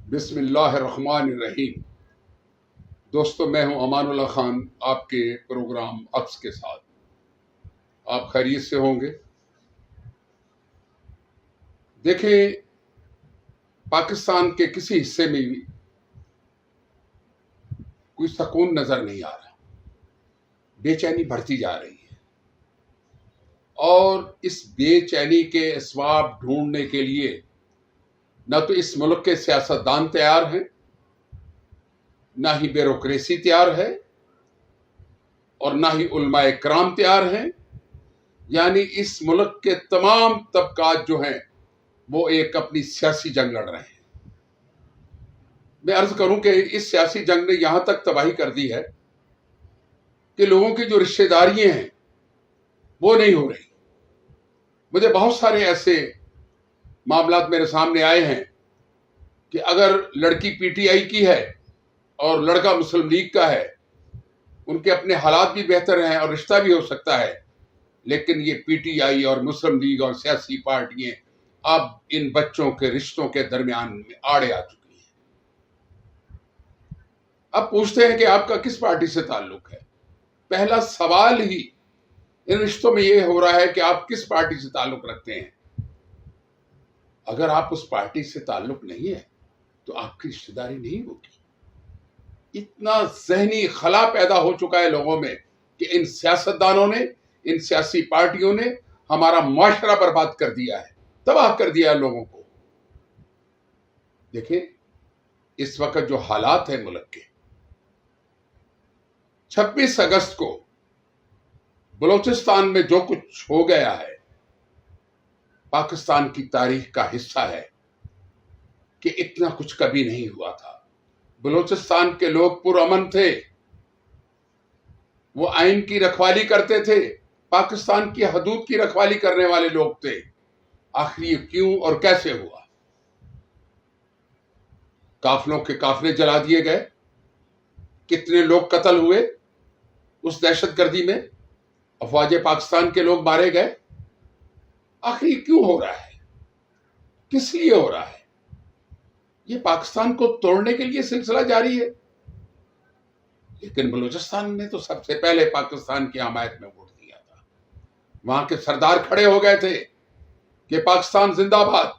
بسم اللہ الرحمن الرحیم۔ دوستو، میں ہوں امان اللہ خان، آپ کے پروگرام عکس کے ساتھ۔ آپ خیریت سے ہوں گے؟ دیکھیں، پاکستان کے کسی حصے میں بھی کوئی سکون نظر نہیں آ رہا، بے چینی بڑھتی جا رہی ہے، اور اس بے چینی کے اسباب ڈھونڈنے کے لیے نہ تو اس ملک کے سیاستدان تیار ہیں، نہ ہی بیوروکریسی تیار ہے، اور نہ ہی علماء کرام تیار ہیں۔ یعنی اس ملک کے تمام طبقات جو ہیں وہ ایک اپنی سیاسی جنگ لڑ رہے ہیں۔ میں عرض کروں کہ اس سیاسی جنگ نے یہاں تک تباہی کر دی ہے کہ لوگوں کی جو رشتہ داریاں ہیں وہ نہیں ہو رہی۔ مجھے بہت سارے ایسے معاملات میرے سامنے آئے ہیں کہ اگر لڑکی پی ٹی آئی کی ہے اور لڑکا مسلم لیگ کا ہے، ان کے اپنے حالات بھی بہتر ہیں اور رشتہ بھی ہو سکتا ہے، لیکن یہ پی ٹی آئی اور مسلم لیگ اور سیاسی پارٹیاں اب ان بچوں کے رشتوں کے درمیان میں آڑے آ چکی ہیں۔ اب پوچھتے ہیں کہ آپ کا کس پارٹی سے تعلق ہے؟ پہلا سوال ہی ان رشتوں میں یہ ہو رہا ہے کہ آپ کس پارٹی سے تعلق رکھتے ہیں۔ اگر آپ اس پارٹی سے تعلق نہیں ہے تو آپ کی رشتہ داری نہیں ہوگی۔ اتنا ذہنی خلا پیدا ہو چکا ہے لوگوں میں کہ ان سیاستدانوں نے، ان سیاسی پارٹیوں نے ہمارا معاشرہ برباد کر دیا ہے، تباہ کر دیا ہے لوگوں کو۔ دیکھیں، اس وقت جو حالات ہیں ملک کے، 26 اگست کو بلوچستان میں جو کچھ ہو گیا ہے پاکستان کی تاریخ کا حصہ ہے کہ اتنا کچھ کبھی نہیں ہوا تھا۔ بلوچستان کے لوگ پرامن تھے، وہ آئین کی رکھوالی کرتے تھے، پاکستان کی حدود کی رکھوالی کرنے والے لوگ تھے۔ آخر یہ کیوں اور کیسے ہوا؟ قافلوں کے قافلے جلا دیے گئے، کتنے لوگ قتل ہوئے اس دہشت گردی میں، افواج پاکستان کے لوگ مارے گئے۔ آخر یہ کیوں ہو رہا ہے؟ کس لیے ہو رہا ہے؟ یہ پاکستان کو توڑنے کے لیے سلسلہ جاری ہے، لیکن بلوچستان نے تو سب سے پہلے پاکستان کی حمایت میں ووٹ دیا تھا۔ وہاں کے سردار کھڑے ہو گئے تھے کہ پاکستان زندہ باد۔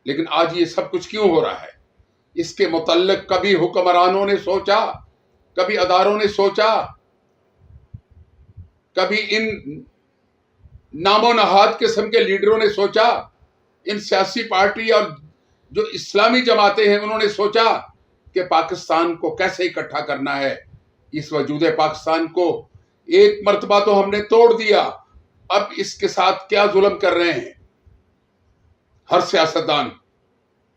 لیکن آج یہ سب کچھ کیوں ہو رہا ہے؟ اس کے متعلق کبھی حکمرانوں نے سوچا، کبھی اداروں نے سوچا، کبھی ان نام و نہاد قسم کے لیڈروں نے سوچا، ان سیاسی پارٹی اور جو اسلامی جماعتیں ہیں انہوں نے سوچا کہ پاکستان کو کیسے اکٹھا کرنا ہے؟ اس وجود پاکستان کو ایک مرتبہ تو ہم نے توڑ دیا، اب اس کے ساتھ کیا ظلم کر رہے ہیں؟ ہر سیاستدان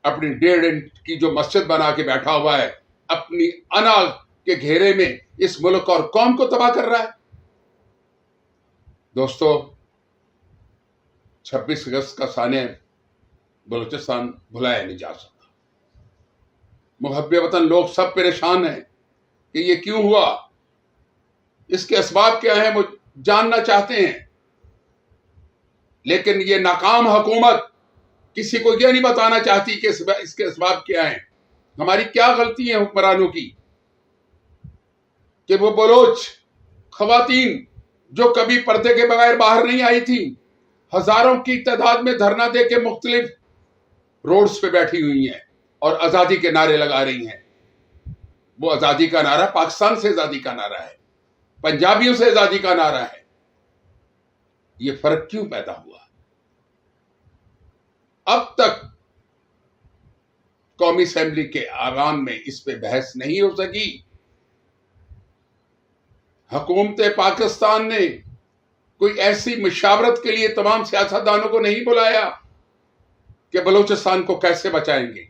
اپنی 1.5 انچ کی جو مسجد بنا کے بیٹھا ہوا ہے، اپنی انا کے گھیرے میں اس ملک اور قوم کو تباہ کر رہا ہے۔ دوستو، 26 اگست کا سانحہ بلوچستان بھلایا نہیں جا سکتا۔ محب وطن لوگ سب پریشان ہیں کہ یہ کیوں ہوا، اس کے اسباب کیا ہیں، وہ جاننا چاہتے ہیں، لیکن یہ ناکام حکومت کسی کو یہ نہیں بتانا چاہتی کہ اس کے اسباب کیا ہیں۔ ہماری کیا غلطی ہے حکمرانوں کی کہ وہ بلوچ خواتین جو کبھی پردے کے بغیر باہر نہیں آئی تھی، ہزاروں کی تعداد میں دھرنا دے کے مختلف روڈز پہ بیٹھی ہوئی ہیں اور آزادی کے نعرے لگا رہی ہیں۔ وہ آزادی کا نعرہ پاکستان سے آزادی کا نعرہ ہے، پنجابیوں سے آزادی کا نعرہ ہے۔ یہ فرق کیوں پیدا ہوا؟ اب تک قومی اسمبلی کے ایوان میں اس پہ بحث نہیں ہو سکی۔ حکومت پاکستان نے کوئی ایسی مشاورت کے لیے تمام سیاستدانوں کو نہیں بلایا کہ بلوچستان کو کیسے بچائیں گے۔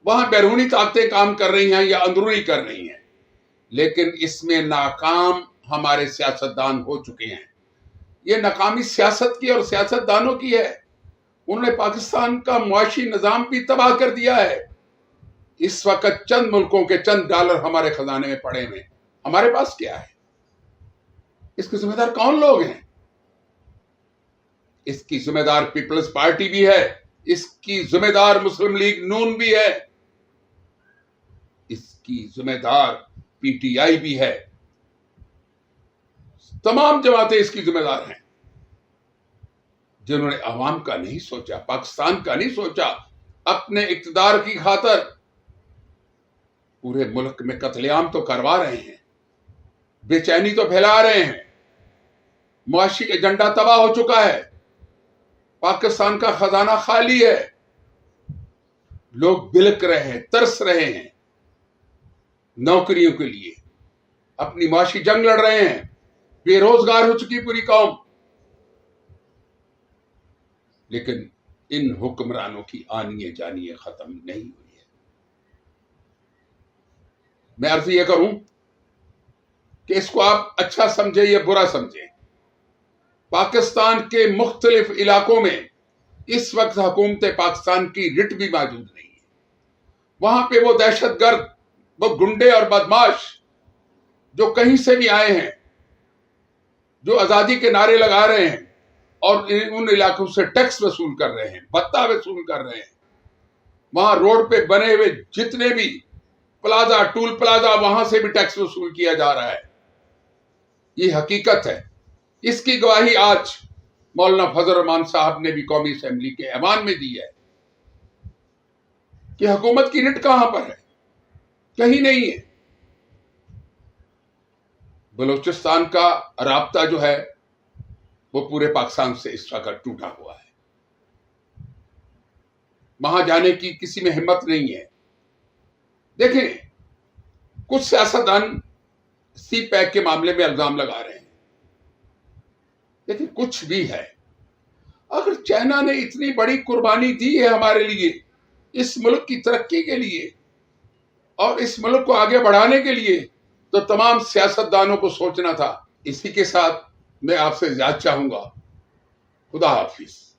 وہاں بیرونی طاقتیں کام کر رہی ہیں یا اندرونی کر رہی ہیں، لیکن اس میں ناکام ہمارے سیاستدان ہو چکے ہیں۔ یہ ناکامی سیاست کی اور سیاستدانوں کی ہے۔ انہوں نے پاکستان کا معاشی نظام بھی تباہ کر دیا ہے۔ اس وقت چند ملکوں کے چند ڈالر ہمارے خزانے میں پڑے ہوئے، ہمارے پاس کیا ہے؟ اس کے ذمہ دار کون لوگ ہیں؟ اس کی ذمہ دار پیپلز پارٹی بھی ہے، اس کی ذمہ دار مسلم لیگ نون بھی ہے، اس کی ذمہ دار پی ٹی آئی بھی ہے، تمام جماعتیں اس کی ذمہ دار ہیں، جنہوں نے عوام کا نہیں سوچا، پاکستان کا نہیں سوچا، اپنے اقتدار کی خاطر پورے ملک میں قتل عام تو کروا رہے ہیں، بے چینی تو پھیلا رہے ہیں، معاشی ایجنڈا تباہ ہو چکا ہے، پاکستان کا خزانہ خالی ہے، لوگ بلک رہے ہیں، ترس رہے ہیں نوکریوں کے لیے، اپنی معاشی جنگ لڑ رہے ہیں، بے روزگار ہو چکی پوری قوم، لیکن ان حکمرانوں کی آنیے جانیے ختم نہیں ہوئی ہے۔ میں عرض یہ کروں کہ اس کو آپ اچھا سمجھیں یا برا سمجھیں، پاکستان کے مختلف علاقوں میں اس وقت حکومت پاکستان کی رٹ بھی موجود نہیں ہے، وہاں پہ وہ دہشت گرد، وہ گنڈے اور بدماش جو کہیں سے بھی آئے ہیں، جو آزادی کے نعرے لگا رہے ہیں اور ان علاقوں سے ٹیکس وصول کر رہے ہیں، بھتہ وصول کر رہے ہیں، وہاں روڈ پہ بنے ہوئے جتنے بھی پلازا، ٹول پلازا، وہاں سے بھی ٹیکس وصول کیا جا رہا ہے، یہ حقیقت ہے۔ اس کی گواہی آج مولانا فضل الرحمان صاحب نے بھی قومی اسمبلی کے ایوان میں دی ہے کہ حکومت کی رٹ کہاں پر ہے؟ کہیں نہیں ہے۔ بلوچستان کا رابطہ جو ہے وہ پورے پاکستان سے اس وقت ٹوٹا ہوا ہے، وہاں جانے کی کسی میں ہمت نہیں ہے۔ دیکھیں، کچھ سیاستدان سی پیک کے معاملے میں الزام لگا رہے ہیں، لیکن کچھ بھی ہے، اگر چائنا نے اتنی بڑی قربانی دی ہے ہمارے لیے، اس ملک کی ترقی کے لیے اور اس ملک کو آگے بڑھانے کے لیے، تو تمام سیاستدانوں کو سوچنا تھا۔ اسی کے ساتھ میں آپ سے اجازت چاہوں گا۔ خدا حافظ۔